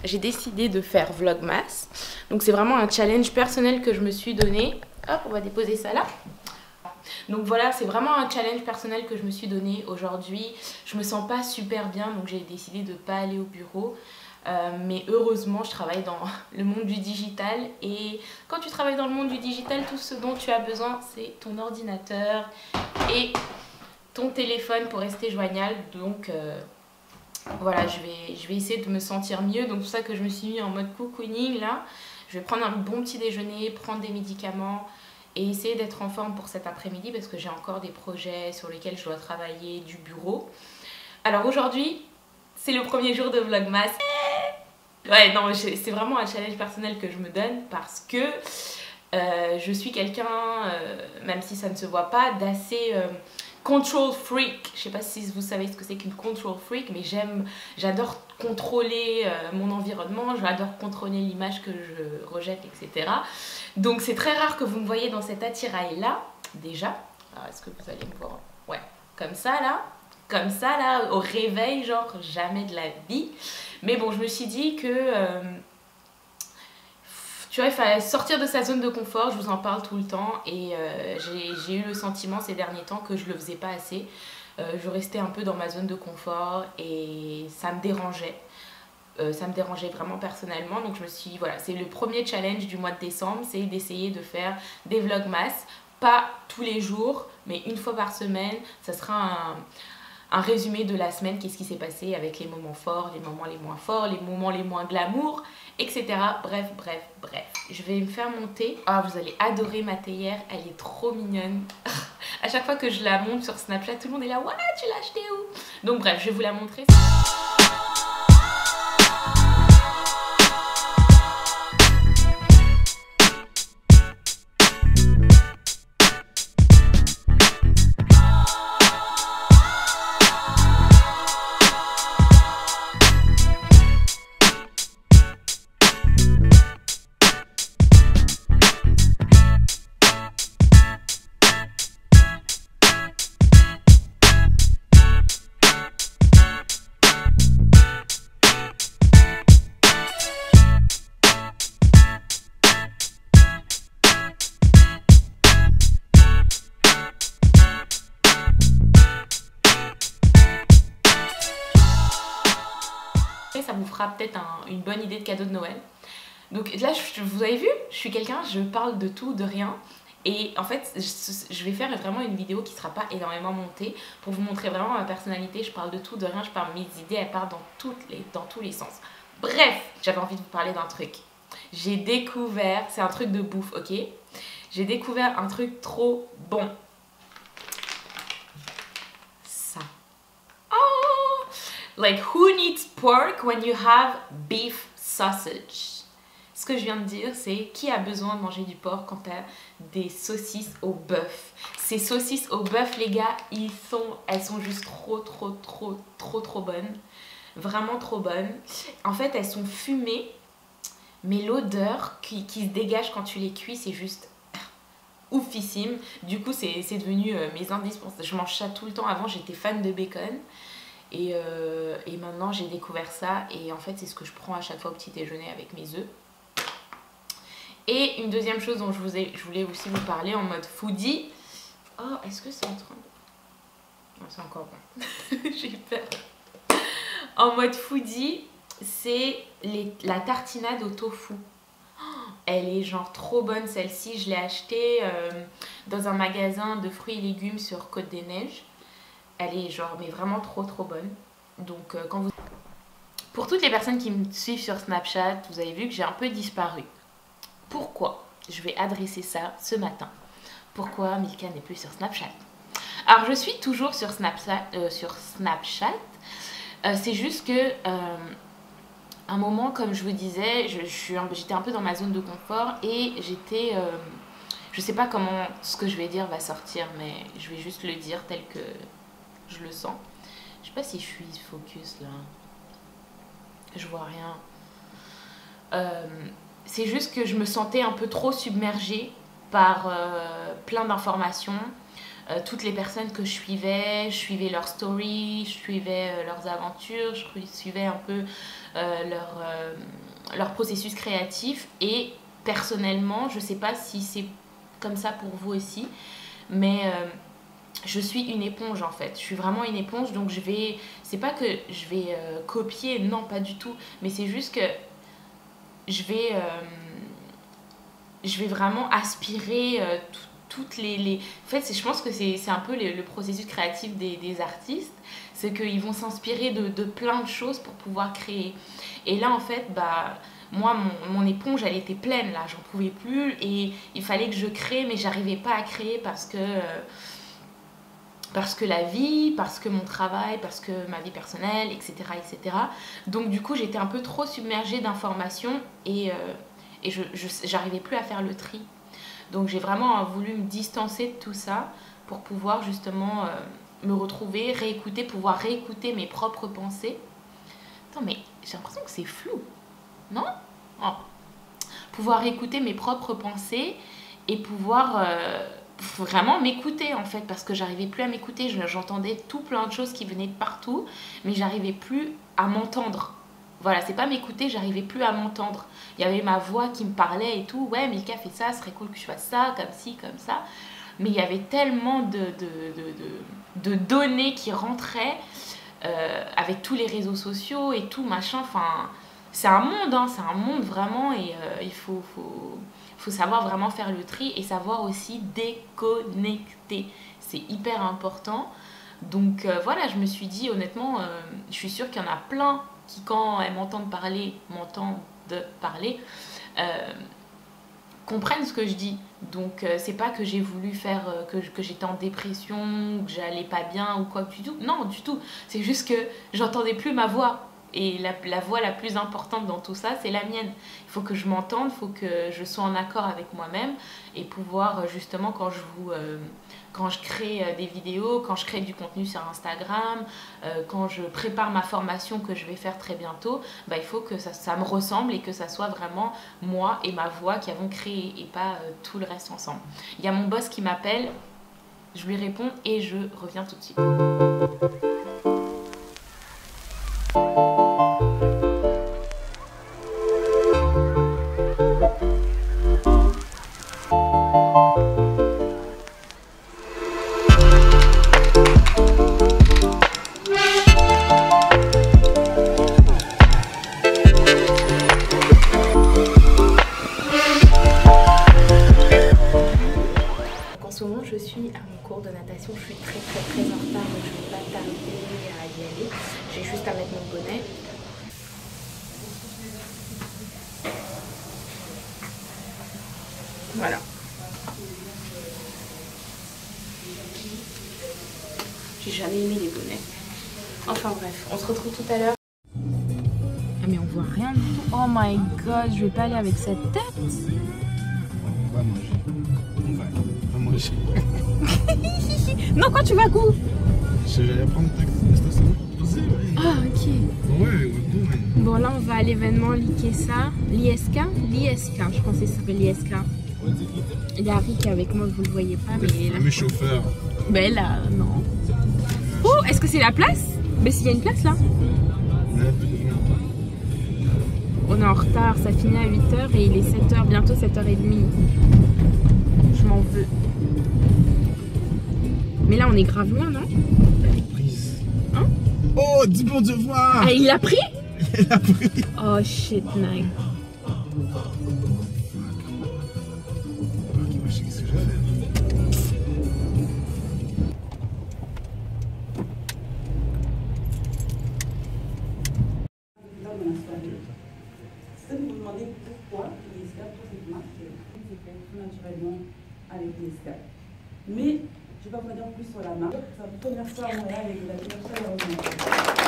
j'ai décidé de faire Vlogmas. Donc c'est vraiment un challenge personnel que je me suis donné. Hop, on va déposer ça là. Donc voilà, c'est vraiment un challenge personnel que je me suis donné aujourd'hui. Je me sens pas super bien, donc j'ai décidé de pas aller au bureau. Mais heureusement, je travaille dans le monde du digital. Et quand tu travailles dans le monde du digital, tout ce dont tu as besoin, c'est ton ordinateur et ton téléphone pour rester joignable. Donc voilà, je vais essayer de me sentir mieux. Donc c'est pour ça que je me suis mis en mode cocooning là. Je vais prendre un bon petit déjeuner, prendre des médicaments et essayer d'être en forme pour cet après-midi parce que j'ai encore des projets sur lesquels je dois travailler du bureau. Alors aujourd'hui, c'est le premier jour de Vlogmas. Ouais, non, c'est vraiment un challenge personnel que je me donne parce que je suis quelqu'un, même si ça ne se voit pas, d'assez control freak. Je sais pas si vous savez ce que c'est qu'une control freak, mais j'adore contrôler mon environnement, j'adore contrôler l'image que je rejette, etc. Donc c'est très rare que vous me voyez dans cet attirail-là, déjà. Alors est-ce que vous allez me voir? Ouais, comme ça là, au réveil, genre jamais de la vie. Mais bon, je me suis dit que tu vois, il fallait sortir de sa zone de confort, je vous en parle tout le temps et j'ai eu le sentiment ces derniers temps que je le faisais pas assez. Je restais un peu dans ma zone de confort et ça me dérangeait. Ça me dérangeait vraiment personnellement, donc je me suis dit, voilà, c'est le premier challenge du mois de décembre, c'est d'essayer de faire des vlogmas, pas tous les jours, mais une fois par semaine. Ça sera un résumé de la semaine, qu'est-ce qui s'est passé avec les moments forts, les moments les moins forts, les moments les moins glamour, etc. Bref. Je vais me faire monter. Ah, vous allez adorer ma théière, elle est trop mignonne. À chaque fois que je la monte sur Snapchat, tout le monde est là, ouais, tu l'as acheté où? Donc bref, je vais vous la montrer. Ça vous fera peut-être une bonne idée de cadeau de Noël. Donc là, vous avez vu, je suis quelqu'un, je parle de tout, de rien. Et en fait, je vais faire vraiment une vidéo qui ne sera pas énormément montée pour vous montrer vraiment ma personnalité. Je parle de tout, de rien, je parle mes idées, elles partent dans tous les sens. Bref, j'avais envie de vous parler d'un truc. J'ai découvert, c'est un truc de bouffe, ok? J'ai découvert un truc trop bon. Like, who needs pork when you have beef sausage? Ce que je viens de dire, c'est qui a besoin de manger du porc quand t'as des saucisses au bœuf? Ces saucisses au bœuf, les gars, elles sont juste trop bonnes. Vraiment trop bonnes. En fait, elles sont fumées, mais l'odeur qui se dégage quand tu les cuis, c'est juste oufissime. Du coup, c'est devenu mes indispensables. Je mange ça tout le temps. Avant, j'étais fan de bacon. Et maintenant j'ai découvert ça et en fait c'est ce que je prends à chaque fois au petit déjeuner avec mes œufs. Et une deuxième chose dont je voulais aussi vous parler en mode foodie. Oh, est-ce que c'est en train de... Non, c'est encore bon. J'ai peur. En mode foodie, c'est la tartinade au tofu. Elle est genre trop bonne celle-ci. Je l'ai achetée dans un magasin de fruits et légumes sur Côte des Neiges. Elle est genre mais vraiment trop bonne. Donc pour toutes les personnes qui me suivent sur Snapchat, vous avez vu que j'ai un peu disparu. Pourquoi? Je vais adresser ça ce matin. Pourquoi Milka n'est plus sur Snapchat? Alors je suis toujours sur Snapchat. C'est juste que un moment, comme je vous disais, j'étais un peu dans ma zone de confort et j'étais... je sais pas comment ce que je vais dire va sortir, mais je vais juste le dire tel que je le sens. Je sais pas si je suis focus là. Je vois rien. C'est juste que je me sentais un peu trop submergée par plein d'informations. toutes les personnes que je suivais leurs stories, je suivais leurs aventures, je suivais un peu leur processus créatif. Et personnellement, je sais pas si c'est comme ça pour vous aussi, mais je suis une éponge en fait. Je suis vraiment une éponge, donc c'est pas que je vais copier, non pas du tout, mais c'est juste que je vais vraiment aspirer toutes les... En fait, je pense que c'est un peu le processus créatif des artistes, c'est qu'ils vont s'inspirer de plein de choses pour pouvoir créer. Et là, en fait, moi, mon éponge, elle était pleine, là, j'en pouvais plus, et il fallait que je crée, mais j'arrivais pas à créer parce que la vie, parce que mon travail, parce que ma vie personnelle, etc. etc. Donc du coup, j'étais un peu trop submergée d'informations et j'arrivais plus à faire le tri. Donc j'ai vraiment voulu me distancer de tout ça pour pouvoir justement me retrouver, pouvoir réécouter mes propres pensées. Attends, mais j'ai l'impression que c'est flou, non? Oh. Pouvoir écouter mes propres pensées et pouvoir vraiment m'écouter en fait, parce que j'arrivais plus à m'écouter. J'entendais tout plein de choses qui venaient de partout, mais j'arrivais plus à m'entendre. Voilà, c'est pas m'écouter, j'arrivais plus à m'entendre. Il y avait ma voix qui me parlait et tout. Ouais, Milka fait ça, ce serait cool que je fasse ça, comme ci, comme ça. Mais il y avait tellement de données qui rentraient avec tous les réseaux sociaux et tout, machin. Enfin, c'est un monde, hein, c'est un monde vraiment, et il faut savoir vraiment faire le tri et savoir aussi déconnecter. C'est hyper important. Donc voilà, je me suis dit honnêtement, je suis sûre qu'il y en a plein qui, quand elles m'entendent parler, comprennent ce que je dis. Donc c'est pas que j'ai voulu faire que j'étais en dépression, que j'allais pas bien ou quoi du tout. Non, du tout. C'est juste que j'entendais plus ma voix. Et la voix la plus importante dans tout ça, c'est la mienne. Il faut que je m'entende, il faut que je sois en accord avec moi-même et pouvoir justement, quand je crée des vidéos, quand je crée du contenu sur Instagram, quand je prépare ma formation que je vais faire très bientôt, il faut que ça me ressemble et que ça soit vraiment moi et ma voix qui avons créé et pas tout le reste ensemble. Il y a mon boss qui m'appelle, je lui réponds et je reviens tout de suite. En ce moment, je suis à mon cours de natation. Je suis très en retard, donc je ne vais pas tarder à y aller. J'ai juste à mettre mon bonnet. Voilà. J'ai jamais aimé les bonnets. Enfin bref, on se retrouve tout à l'heure. Ah mais on voit rien du tout. Oh my god, je vais pas aller avec cette tête. On va manger. On va manger. Non, quand tu vas où? Je vais aller prendre ta station. Ah ok. Ouais, bon là on va à l'événement l'ISK, je pensais que ça s'appelle l'ISK. Il y a Rick avec moi, vous le voyez pas, mais là... Le chauffeur. Ben là, non. Oh, est-ce que c'est la place? Mais s'il y a une place là. On est en retard, ça finit à 8h et il est 7h, bientôt 7h30. Je m'en veux. Mais là on est grave loin, non? Prise. Hein? Oh, dis bon devoir. Ah, il l'a pris? Il l'a pris. Oh shit, Nag. Qu'est-ce que je vais faire? Si vous me demandez pourquoi l'ISK, tout simplement, c'est fait tout naturellement avec l'ISK. Mais je ne vais pas vous en dire plus sur la marque. C'est la première fois à Montréal et la première fois à Montréal.